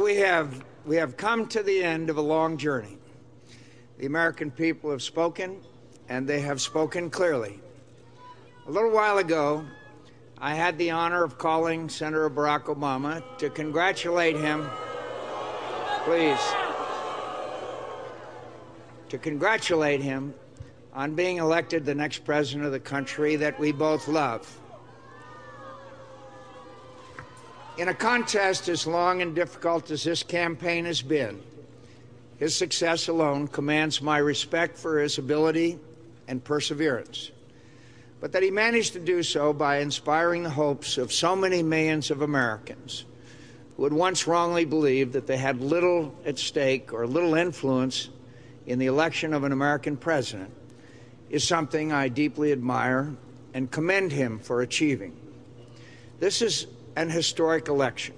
we have come to the end of a long journey. The American people have spoken, and they have spoken clearly. A little while ago, I had the honor of calling Senator Barack Obama to congratulate him, on being elected the next president of the country that we both love. In a contest as long and difficult as this campaign has been, his success alone commands my respect for his ability and perseverance. But that he managed to do so by inspiring the hopes of so many millions of Americans who had once wrongly believed that they had little at stake or little influence in the election of an American president is something I deeply admire and commend him for achieving. This is an historic election,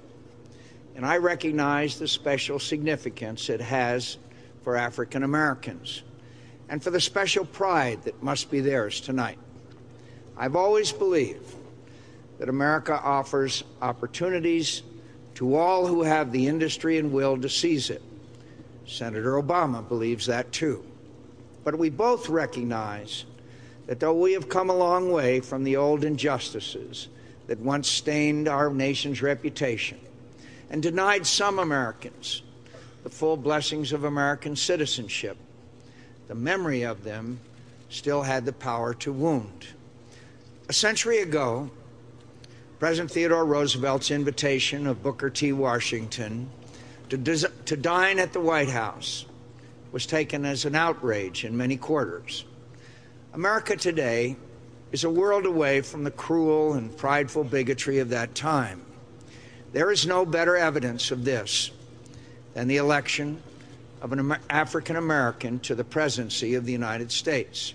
and I recognize the special significance it has for African Americans and for the special pride that must be theirs tonight. I've always believed that America offers opportunities to all who have the industry and will to seize it. Senator Obama believes that too. But we both recognize that though we have come a long way from the old injustices that once stained our nation's reputation and denied some Americans the full blessings of American citizenship, the memory of them still had the power to wound. A century ago, President Theodore Roosevelt's invitation of Booker T. Washington to dine at the White House was taken as an outrage in many quarters. America today is a world away from the cruel and prideful bigotry of that time. There is no better evidence of this than the election of an African American to the presidency of the United States.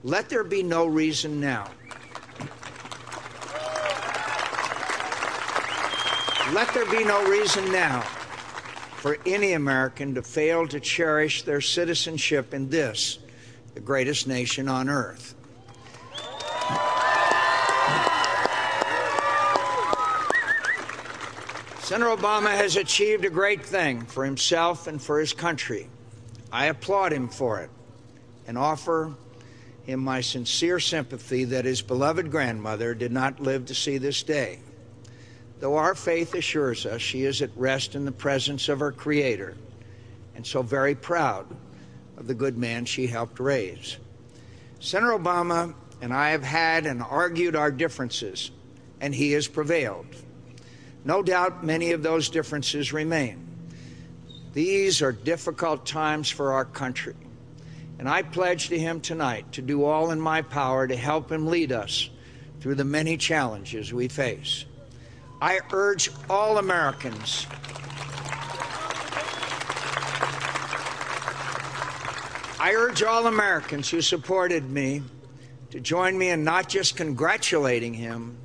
Let there be no reason now. Let there be no reason now for any American to fail to cherish their citizenship in this, the greatest nation on earth. Senator Obama has achieved a great thing for himself and for his country. I applaud him for it and offer him my sincere sympathy that his beloved grandmother did not live to see this day. Though our faith assures us she is at rest in the presence of her Creator, and so very proud of the good man she helped raise. Senator Obama and I have had and argued our differences, and he has prevailed. No doubt many of those differences remain. These are difficult times for our country, and I pledge to him tonight to do all in my power to help him lead us through the many challenges we face. I urge all Americans who supported me to join me in not just congratulating him,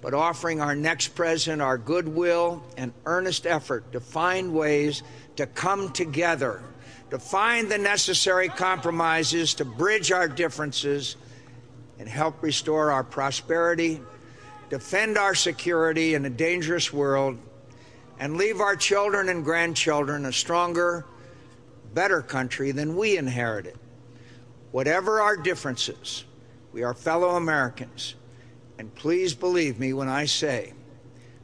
but offering our next president our goodwill and earnest effort to find ways to come together, to find the necessary compromises, to bridge our differences, and help restore our prosperity, defend our security in a dangerous world, and leave our children and grandchildren a stronger, better country than we inherited. Whatever our differences, we are fellow Americans. And please believe me when I say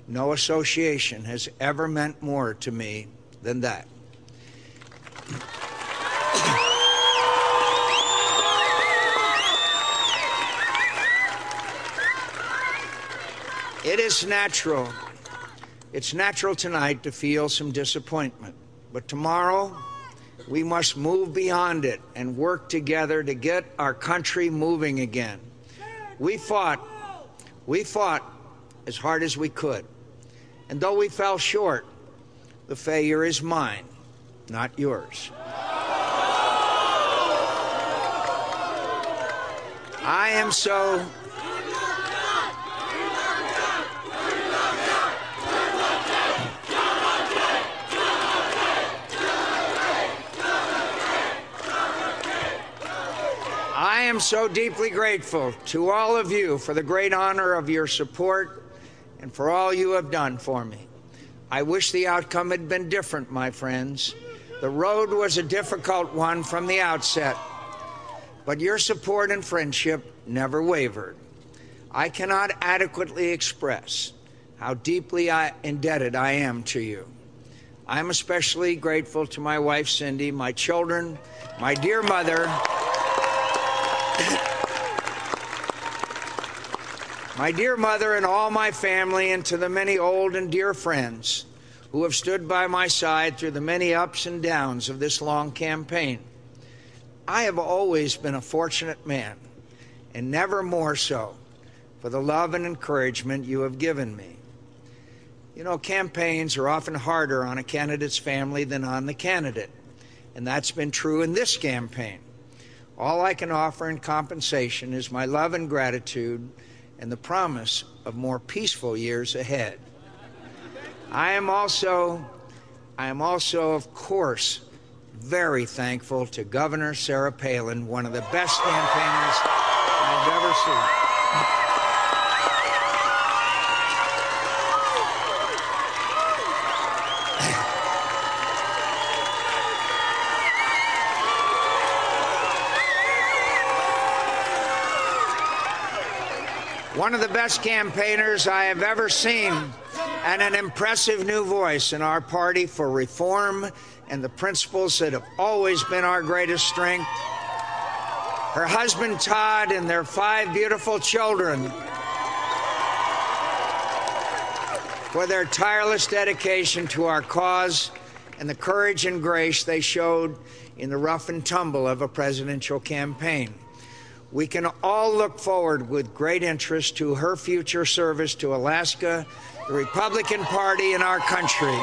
no association has ever meant more to me than that. It's natural tonight to feel some disappointment, but tomorrow we must move beyond it and work together to get our country moving again. We fought as hard as we could, and though we fell short, the failure is mine, not yours. I am so deeply grateful to all of you for the great honor of your support and for all you have done for me. I wish the outcome had been different, my friends. The road was a difficult one from the outset, but your support and friendship never wavered. I cannot adequately express how deeply indebted I am to you. I'm especially grateful to my wife, Cindy, my children, my dear mother, and all my family, and to the many old and dear friends who have stood by my side through the many ups and downs of this long campaign. I have always been a fortunate man, and never more so, for the love and encouragement you have given me. You know, campaigns are often harder on a candidate's family than on the candidate, and that's been true in this campaign. All I can offer in compensation is my love and gratitude and the promise of more peaceful years ahead. I am also, of course, very thankful to Governor Sarah Palin, one of the best campaigners I've ever seen. One of the best campaigners I have ever seen, and an impressive new voice in our party for reform and the principles that have always been our greatest strength. Her husband, Todd, and their 5 beautiful children for their tireless dedication to our cause and the courage and grace they showed in the rough and tumble of a presidential campaign. We can all look forward with great interest to her future service to Alaska, the Republican Party, and our country.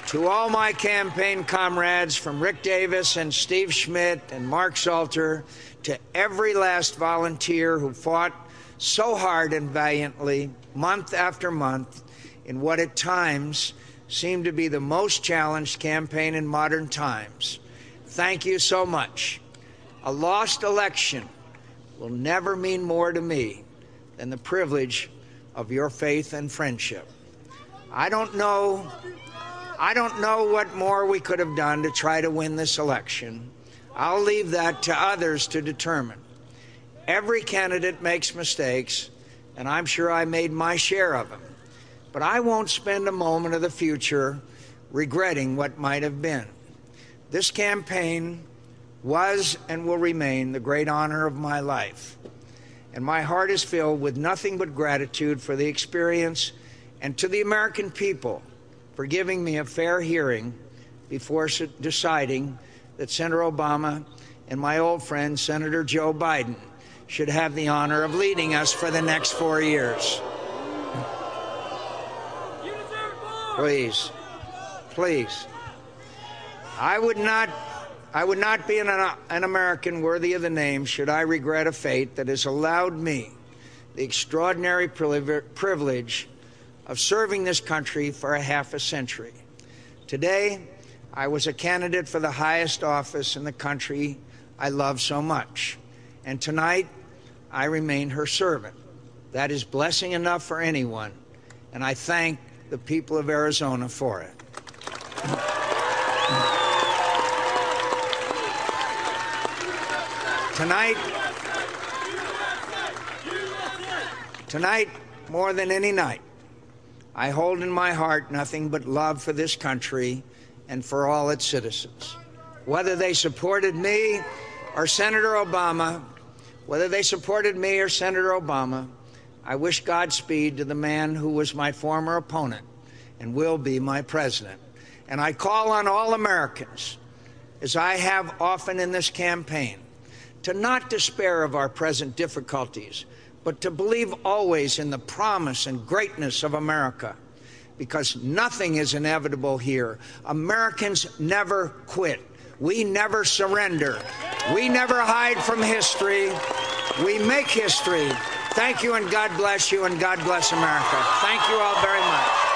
To all my campaign comrades, from Rick Davis and Steve Schmidt and Mark Salter, to every last volunteer who fought so hard and valiantly, month after month, in what at times seemed to be the most challenged campaign in modern times. Thank you so much. A lost election will never mean more to me than the privilege of your faith and friendship. I don't know what more we could have done to try to win this election. I'll leave that to others to determine. Every candidate makes mistakes, and I'm sure I made my share of them. But I won't spend a moment of the future regretting what might have been. This campaign was and will remain the great honor of my life. And my heart is filled with nothing but gratitude for the experience, and to the American people for giving me a fair hearing before deciding that Senator Obama and my old friend, Senator Joe Biden, should have the honor of leading us for the next 4 years. Please, please. I would not be an American worthy of the name should I regret a fate that has allowed me the extraordinary privilege of serving this country for a half a century. Today, I was a candidate for the highest office in the country I love so much. And tonight, I remain her servant. That is blessing enough for anyone, and I thank the people of Arizona for it. Tonight, more than any night, I hold in my heart nothing but love for this country and for all its citizens. Whether they supported me or Senator Obama, I wish Godspeed to the man who was my former opponent and will be my president. And I call on all Americans, as I have often in this campaign, to not despair of our present difficulties, but to believe always in the promise and greatness of America, because nothing is inevitable here. Americans never quit. We never surrender. We never hide from history. We make history. Thank you, and God bless you, and God bless America. Thank you all very much.